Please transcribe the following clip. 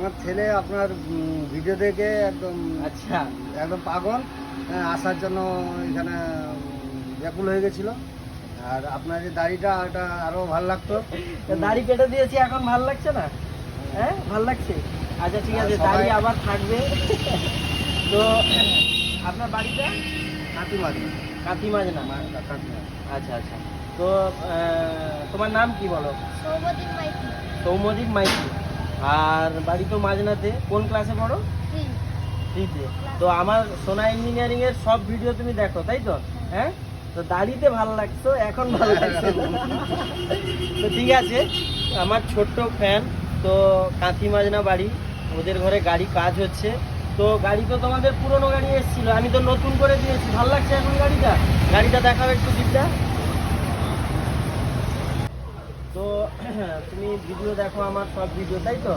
আমার ছেলে আপনার ভিডিও দেখে একদম আচ্ছা একদম পাগল, আসার জন্য এখানে ব্যাকুল হয়ে গেছিল। আর আপনার যে দাড়িটা এটা আরো ভালো লাগতো। দাড়ি কেটে দিয়েছি, এখন ভালো লাগছে না? হ্যাঁ ভালো লাগছে। আচ্ছা ঠিক আছে, সবাই- দাড়ি আবার থাকবে। তো আপনার বাড়িটা কাঁতিমাজ কাঁথিমাজ না? কাঁতিমাজ। আচ্ছা আচ্ছা। তো তোমার নাম কি বলো? সৌমদীপ মাইতি। সৌম্যদীপ মাইতি। আর বাড়ি তো মাঝনাতে। কোন ক্লাসে পড়ো? হুম। থ্রিতে। তো আমার সোনা ইঞ্জিনিয়ারিং এর সব ভিডিও তুমি দেখো, তাই তো? হ্যাঁ, তো দাড়িতে ভালো লাগতো, এখন ভালো লাগছে না। তো ঠিক আছে, আমার ছোট্ট ফ্যান। তো কাঁথি মাজনা বাড়ি, ওদের ঘরে গাড়ি কাজ হচ্ছে। তো গাড়ি তো তোমাদের পুরনো গাড়ি এসেছিল, আমি তো নতুন করে দিয়েছি। ভালো লাগছে এখন গাড়িটা? গাড়িটা দেখাও একটু দিকটা। তো তুমি ভিডিও দেখো, আমার সব ভিডিও, তাই তো?